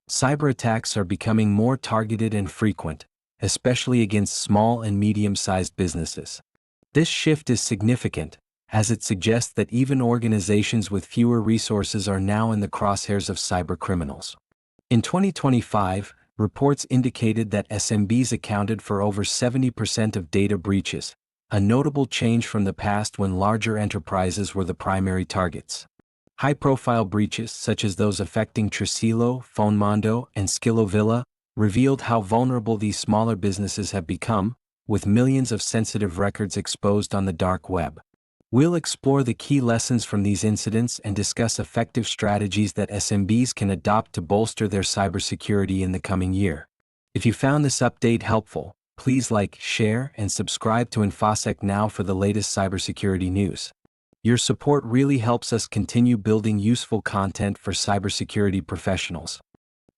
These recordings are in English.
Cyber attacks are becoming more targeted and frequent, especially against small and medium-sized businesses. This shift is significant, as it suggests that even organizations with fewer resources are now in the crosshairs of cybercriminals. In 2025, reports indicated that SMBs accounted for over 70% of data breaches, a notable change from the past when larger enterprises were the primary targets. High-profile breaches, such as those affecting Tricilo, Fonmondo, and Skillovilla, revealed how vulnerable these smaller businesses have become, with millions of sensitive records exposed on the dark web. We'll explore the key lessons from these incidents and discuss effective strategies that SMBs can adopt to bolster their cybersecurity in the coming year. If you found this update helpful, please like, share, and subscribe to InfoSec Now for the latest cybersecurity news. Your support really helps us continue building useful content for cybersecurity professionals.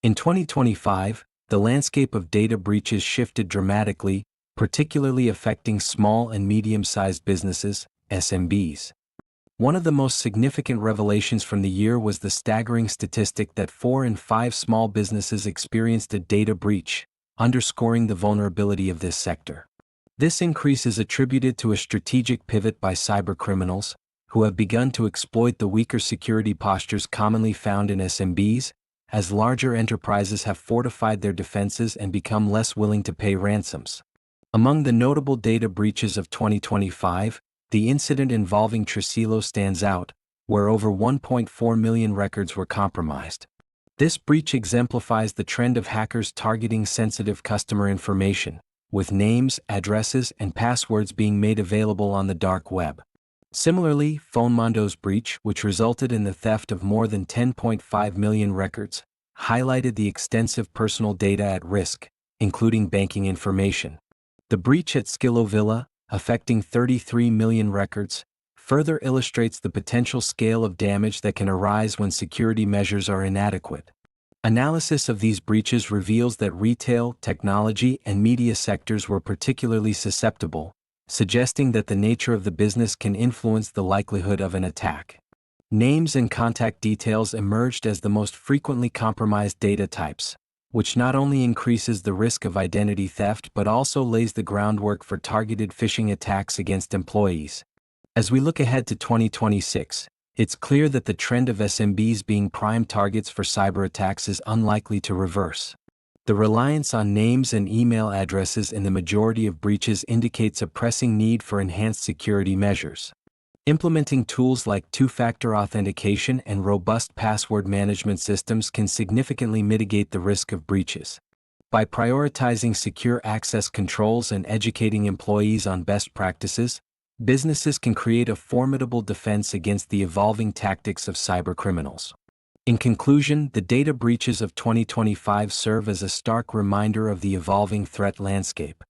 In 2025, the landscape of data breaches shifted dramatically, particularly affecting small and medium-sized businesses, SMBs. One of the most significant revelations from the year was the staggering statistic that 4 in 5 small businesses experienced a data breach, underscoring the vulnerability of this sector. This increase is attributed to a strategic pivot by cybercriminals, who have begun to exploit the weaker security postures commonly found in SMBs, as larger enterprises have fortified their defenses and become less willing to pay ransoms. Among the notable data breaches of 2025, the incident involving Tricilo stands out, where over 1.4 million records were compromised. This breach exemplifies the trend of hackers targeting sensitive customer information, with names, addresses, and passwords being made available on the dark web. Similarly, Fonmondo's breach, which resulted in the theft of more than 10.5 million records, highlighted the extensive personal data at risk, including banking information. The breach at Skillovilla, affecting 33 million records, further illustrates the potential scale of damage that can arise when security measures are inadequate. Analysis of these breaches reveals that retail, technology, and media sectors were particularly susceptible, suggesting that the nature of the business can influence the likelihood of an attack. Names and contact details emerged as the most frequently compromised data types, which not only increases the risk of identity theft but also lays the groundwork for targeted phishing attacks against employees. As we look ahead to 2026, it's clear that the trend of SMBs being prime targets for cyber attacks is unlikely to reverse. The reliance on names and email addresses in the majority of breaches indicates a pressing need for enhanced security measures. Implementing tools like two-factor authentication and robust password management systems can significantly mitigate the risk of breaches. By prioritizing secure access controls and educating employees on best practices, businesses can create a formidable defense against the evolving tactics of cybercriminals. In conclusion, the data breaches of 2025 serve as a stark reminder of the evolving threat landscape.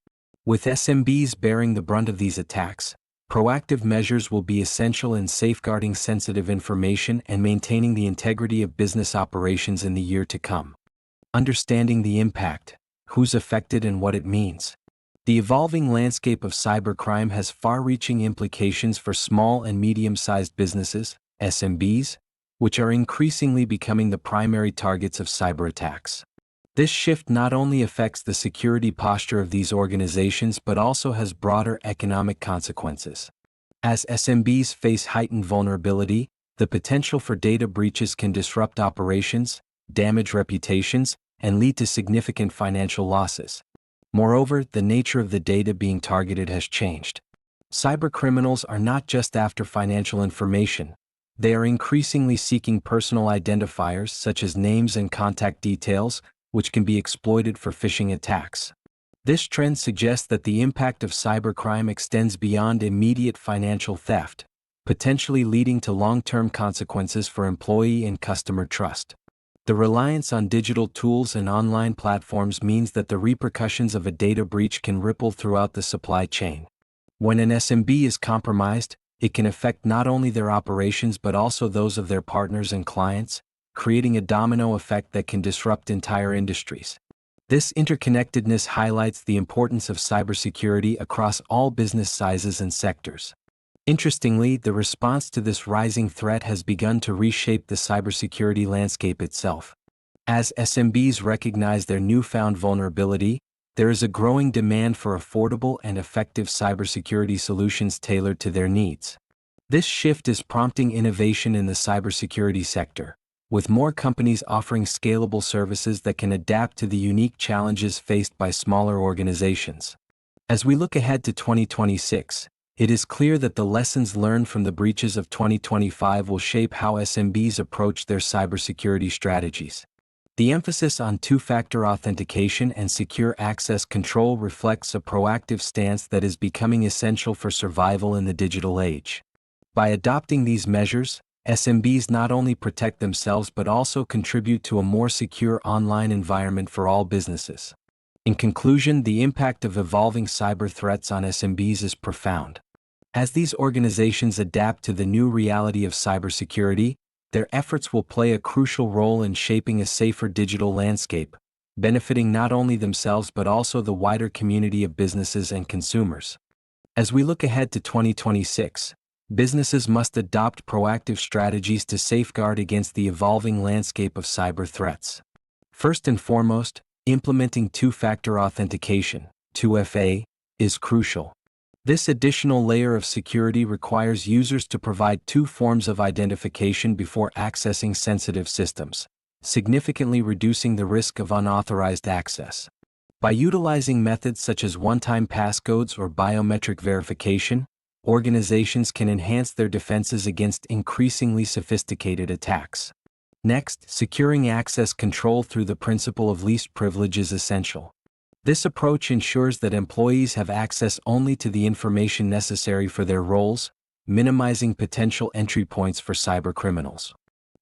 With SMBs bearing the brunt of these attacks, proactive measures will be essential in safeguarding sensitive information and maintaining the integrity of business operations in the year to come. Understanding the impact, who's affected and what it means. The evolving landscape of cybercrime has far-reaching implications for small and medium-sized businesses, SMBs, which are increasingly becoming the primary targets of cyber attacks. This shift not only affects the security posture of these organizations but also has broader economic consequences. As SMBs face heightened vulnerability, the potential for data breaches can disrupt operations, damage reputations, and lead to significant financial losses. Moreover, the nature of the data being targeted has changed. Cybercriminals are not just after financial information. They are increasingly seeking personal identifiers such as names and contact details, which can be exploited for phishing attacks. This trend suggests that the impact of cybercrime extends beyond immediate financial theft, potentially leading to long-term consequences for employee and customer trust. The reliance on digital tools and online platforms means that the repercussions of a data breach can ripple throughout the supply chain. When an SMB is compromised, it can affect not only their operations but also those of their partners and clients, creating a domino effect that can disrupt entire industries. This interconnectedness highlights the importance of cybersecurity across all business sizes and sectors. Interestingly, the response to this rising threat has begun to reshape the cybersecurity landscape itself. As SMBs recognize their newfound vulnerability, there is a growing demand for affordable and effective cybersecurity solutions tailored to their needs. This shift is prompting innovation in the cybersecurity sector, with more companies offering scalable services that can adapt to the unique challenges faced by smaller organizations. As we look ahead to 2026, it is clear that the lessons learned from the breaches of 2025 will shape how SMBs approach their cybersecurity strategies. The emphasis on two-factor authentication and secure access control reflects a proactive stance that is becoming essential for survival in the digital age. By adopting these measures, SMBs not only protect themselves but also contribute to a more secure online environment for all businesses. In conclusion, the impact of evolving cyber threats on SMBs is profound. As these organizations adapt to the new reality of cybersecurity, their efforts will play a crucial role in shaping a safer digital landscape, benefiting not only themselves but also the wider community of businesses and consumers. As we look ahead to 2026, businesses must adopt proactive strategies to safeguard against the evolving landscape of cyber threats. First and foremost, implementing two-factor authentication, 2FA, is crucial. This additional layer of security requires users to provide two forms of identification before accessing sensitive systems, significantly reducing the risk of unauthorized access. By utilizing methods such as one-time passcodes or biometric verification, organizations can enhance their defenses against increasingly sophisticated attacks. Next, securing access control through the principle of least privilege is essential. This approach ensures that employees have access only to the information necessary for their roles, minimizing potential entry points for cybercriminals.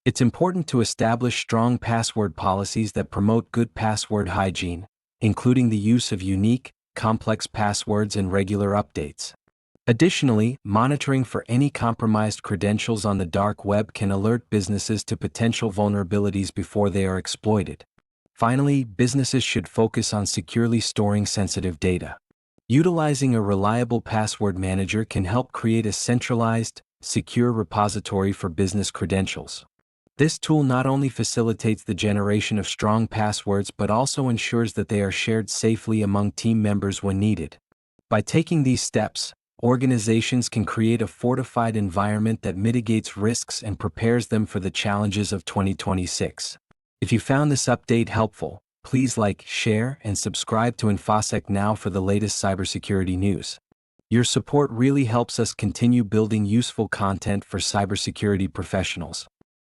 It's important to establish strong password policies that promote good password hygiene, including the use of unique, complex passwords and regular updates. Additionally, monitoring for any compromised credentials on the dark web can alert businesses to potential vulnerabilities before they are exploited. Finally, businesses should focus on securely storing sensitive data. Utilizing a reliable password manager can help create a centralized, secure repository for business credentials. This tool not only facilitates the generation of strong passwords but also ensures that they are shared safely among team members when needed. By taking these steps, organizations can create a fortified environment that mitigates risks and prepares them for the challenges of 2026. If you found this update helpful, please like, share, and subscribe to InfoSec Now for the latest cybersecurity news. Your support really helps us continue building useful content for cybersecurity professionals.